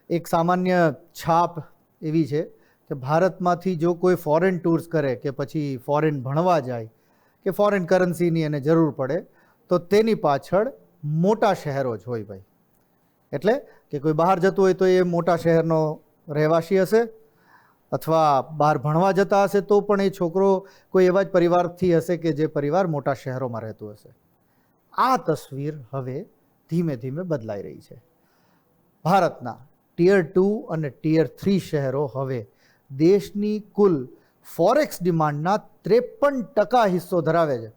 એક સામાન્ય છાપ એવી છે કે ભારતમાંથી જો કોઈ ફોરેન ટૂર્સ કરે કે પછી ફોરેન ભણવા જાય કે ફોરેન કરન્સીની એને જરૂર પડે તો તેની પાછળ મોટા શહેરો જ હોય ભાઈ. એટલે કે કોઈ બહાર જતું હોય તો એ મોટા શહેરનો રહેવાસી હશે, અથવા બહાર ભણવા જતા હશે તો પણ એ છોકરો કોઈ એવા જ પરિવારથી હશે કે જે પરિવાર મોટા શહેરોમાં રહેતું હશે. આ તસવીર હવે ધીમે ધીમે બદલાઈ રહી છે. ભારતના ટિયર 2 અને ટિયર 3 શહેરો હવે દેશની કુલ ફોરેક્સ ડિમાન્ડના 53% હિસ્સો ધરાવે છે.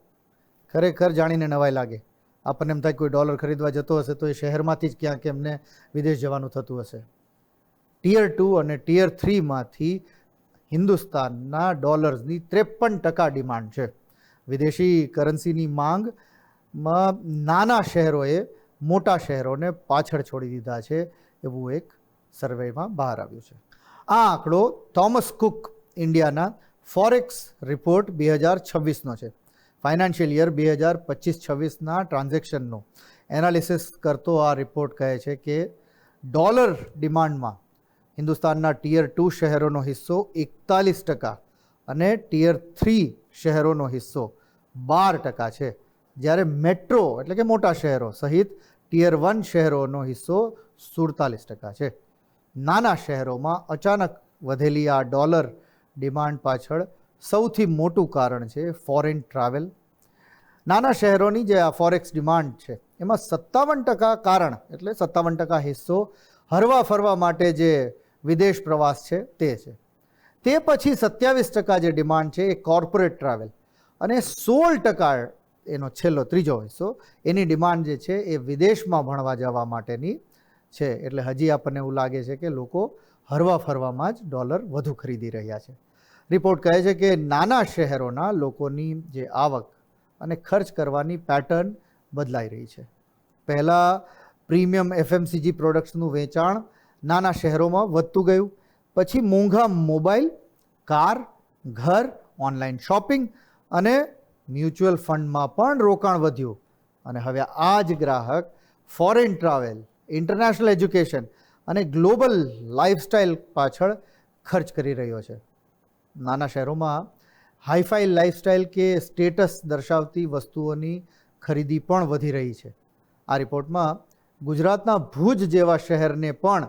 ખરેખર જાણીને નવાઈ લાગે. આપણને એમ થાય કોઈ ડોલર ખરીદવા જતો હશે તો એ શહેરમાંથી જ ક્યાંક એમને વિદેશ જવાનું થતું હશે. ટિયર 2 અને ટિયર 3માંથી હિન્દુસ્તાનના ડોલર્સની 53% ડિમાન્ડ છે. વિદેશી કરન્સીની માંગમાં નાના શહેરોએ મોટા શહેરોને પાછળ છોડી દીધા છે એવું એક સર્વેમાં બહાર આવ્યું છે. આ આંકડો થોમસ કુક ઇન્ડિયાના ફોરેક્સ રિપોર્ટ 2026નો છે. ફાઇનાન્શિયલ યર 2025-26ના ટ્રાન્ઝેક્શનનો એનાલિસિસ કરતો આ રિપોર્ટ કહે છે કે ડોલર ડિમાન્ડમાં હિન્દુસ્તાનના ટિયર 2 શહેરોનો હિસ્સો 41% અને ટિયર 3 શહેરોનો હિસ્સો 12% છે, જ્યારે મેટ્રો એટલે કે મોટા શહેરો સહિત ટિયર 1 શહેરોનો હિસ્સો 47% છે. નાના શહેરોમાં અચાનક વધેલી આ ડોલર ડિમાન્ડ પાછળ સૌથી મોટું કારણ છે ફોરેન ટ્રાવેલ. નાના શહેરોની જે આ ફોરેક્સ ડિમાન્ડ છે એમાં 57% કારણ એટલે 57% હિસ્સો હરવા ફરવા માટે જે વિદેશ પ્રવાસ છે તે છે. તે પછી 27% જે ડિમાન્ડ છે એ કોર્પોરેટ ટ્રાવેલ, અને 16% એનો છેલ્લો ત્રીજો હિસ્સો એની ડિમાન્ડ જે છે એ વિદેશમાં ભણવા જવા માટેની છે. એટલે હજી આપણને એવું લાગે છે કે લોકો હરવા ફરવામાં જ ડોલર વધુ ખરીદી રહ્યા છે. રિપોર્ટ કહે છે કે નાના શહેરોના લોકોની જે આવક અને ખર્ચ કરવાની પેટર્ન બદલાઈ રહી છે. પહેલાં પ્રીમિયમ એફએમસીજી પ્રોડક્ટ્સનું વેચાણ નાના શહેરોમાં વધતું ગયું, પછી મોંઘા મોબાઈલ, કાર, ઘર, ઓનલાઈન શોપિંગ અને મ્યુચ્યુઅલ ફંડમાં પણ રોકાણ વધ્યું, અને હવે આ જ ગ્રાહક ફોરેન ટ્રાવેલ, ઇન્ટરનેશનલ એજ્યુકેશન અને ગ્લોબલ લાઇફસ્ટાઇલ પાછળ ખર્ચ કરી રહ્યો છે. નાના શહેરોમાં હાઈફાઈ લાઇફસ્ટાઇલ કે સ્ટેટસ દર્શાવતી વસ્તુઓની ખરીદી પણ વધી રહી છે. આ રિપોર્ટમાં ગુજરાતના ભુજ જેવા શહેરને પણ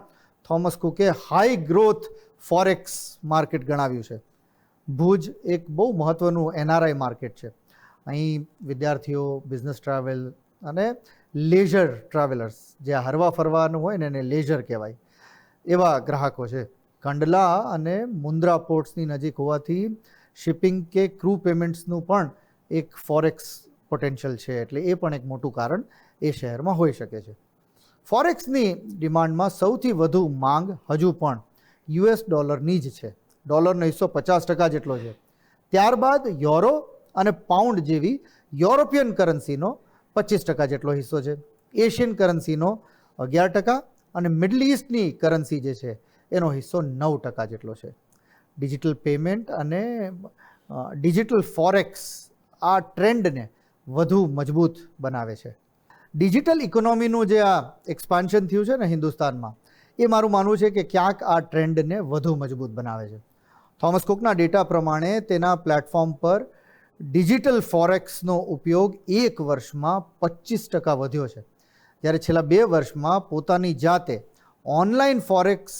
થોમસ કુકે હાઈ ગ્રોથ ફોરેક્સ માર્કેટ ગણાવ્યું છે. ભુજ એક બહુ મહત્ત્વનું એનઆરઆઈ માર્કેટ છે. અહીં વિદ્યાર્થીઓ, બિઝનેસ ટ્રાવેલ અને લેઝર ટ્રાવેલર્સ, જે હરવા ફરવાનું હોય ને એને લેઝર કહેવાય, એવા ગ્રાહકો છે. કંડલા અને મુન્દ્રા પોર્ટ્સની નજીક હોવાથી શિપિંગ કે ક્રૂ પેમેન્ટ્સનું પણ એક ફોરેક્સ પોટેન્શિયલ છે, એટલે એ પણ એક મોટું કારણ એ શહેરમાં હોઈ શકે છે. ફોરેક્સની ડિમાન્ડમાં સૌથી વધુ માંગ હજુ પણ યુએસ ડોલરની જ છે. ડોલરનો હિસ્સો 50% જેટલો છે. ત્યારબાદ યુરો અને પાઉન્ડ જેવી યુરોપિયન કરન્સીનો 25% જેટલો હિસ્સો છે. એશિયન કરન્સીનો 11% અને મિડલ ઇસ્ટની કરન્સી જે છે એનો હિસ્સો 9% જેટલો છે. ડિજિટલ પેમેન્ટ અને ડિજિટલ ફોરેક્સ આ ટ્રેન્ડને વધુ મજબૂત બનાવે છે. ડિજિટલ ઇકોનોમીનું જે આ એક્સપાન્શન થયું છે ને હિન્દુસ્તાનમાં, એ મારું માનવું છે કે ક્યાંક આ ટ્રેન્ડને વધુ મજબૂત બનાવે છે. થોમસ કુકના ડેટા પ્રમાણે તેના પ્લેટફોર્મ પર ડિજિટલ ફોરેક્સનો ઉપયોગ એક વર્ષમાં 25% વધ્યો છે, જ્યારે છેલ્લા 2 વર્ષમાં પોતાની જાતે ઓનલાઈન ફોરેક્સ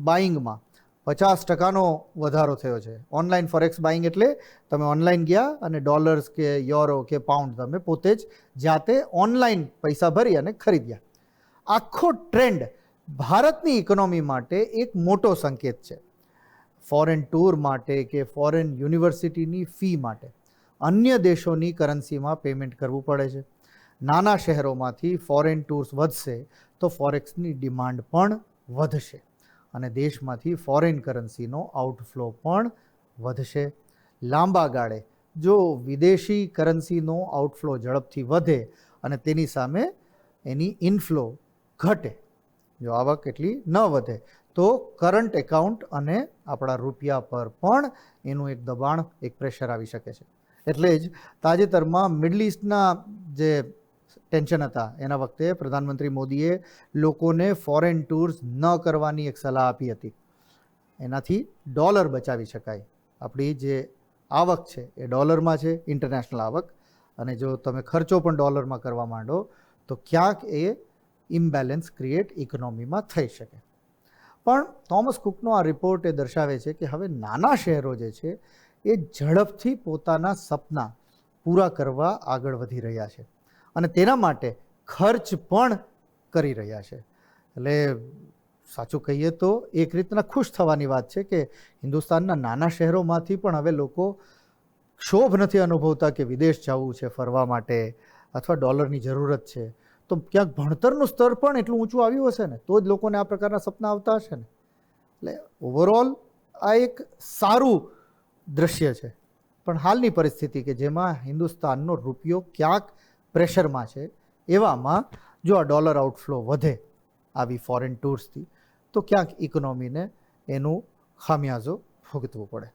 બાઇંગમાં 50%નો વધારો થયો છે. ઓનલાઈન ફોરેક્સ બાઇંગ એટલે તમે ઓનલાઈન ગયા અને ડોલર્સ કે યુરો કે પાઉન્ડ તમે પોતે જ જાતે ઓનલાઈન પૈસા ભરી અને ખરીદ્યા. આખો ટ્રેન્ડ ભારતની ઇકોનોમી માટે એક મોટો સંકેત છે. ફોરેન ટૂર માટે કે ફોરેન યુનિવર્સિટીની ફી માટે અન્ય દેશોની કરન્સીમાં પેમેન્ટ કરવું પડે છે. નાના શહેરોમાંથી ફોરેન ટૂર્સ વધશે તો ફોરેક્સની ડિમાન્ડ પણ વધશે અને દેશમાંથી ફોરેન કરન્સીનો આઉટફ્લો પણ વધશે. લાંબા ગાળે જો વિદેશી કરન્સીનો આઉટફ્લો ઝડપથી વધે અને તેની સામે એની ઇનફ્લો ઘટે, જો આવક એટલી ન વધે, તો કરંટ એકાઉન્ટ અને આપણા રૂપિયા પર પણ એનું એક દબાણ, એક પ્રેશર આવી શકે છે. એટલે જ તાજેતરમાં મિડલ ઇસ્ટના જે ટેન્શન હતા એના વખતે પ્રધાનમંત્રી મોદીએ લોકોને ફોરેન ટૂર્સ ન કરવાની એક સલાહ આપી હતી. એનાથી ડોલર બચાવી શકાય. આપણી જે આવક છે એ ડોલરમાં છે, ઇન્ટરનેશનલ આવક, અને જો તમે ખર્ચો પણ ડોલરમાં કરવા માંડો તો ક્યાંક એ ઇમ્બેલેન્સ ક્રિએટ ઇકોનોમીમાં થઈ શકે. પણ થોમસ કુકનો આ રિપોર્ટ એ દર્શાવે છે કે હવે નાના શહેરો જે છે એ ઝડપથી પોતાના સપના પૂરા કરવા આગળ વધી રહ્યા છે અને તેના માટે ખર્ચ પણ કરી રહ્યા છે. એટલે સાચું કહીએ તો એક રીતના ખુશ થવાની વાત છે કે હિન્દુસ્તાનના નાના શહેરોમાંથી પણ હવે લોકો ક્ષોભ નથી અનુભવતા કે વિદેશ જવું છે ફરવા માટે અથવા ડોલરની જરૂરત છે. તો ક્યાંક ભણતરનું સ્તર પણ એટલું ઊંચું આવ્યું હશે ને તો જ લોકોને આ પ્રકારના સપના આવતા હશે ને. એટલે ઓવરઓલ આ એક સારું દ્રશ્ય છે. પણ હાલની પરિસ્થિતિ કે જેમાં હિન્દુસ્તાનનો રૂપિયો ક્યાંક પ્રેશરમાં છે, એવામાં જો આ ડોલર આઉટફ્લો વધે આવી ફોરેન ટૂર્સથી તો ક્યાંક ઇકોનોમીને એનું ખામિયાજો ભોગવવું પડે.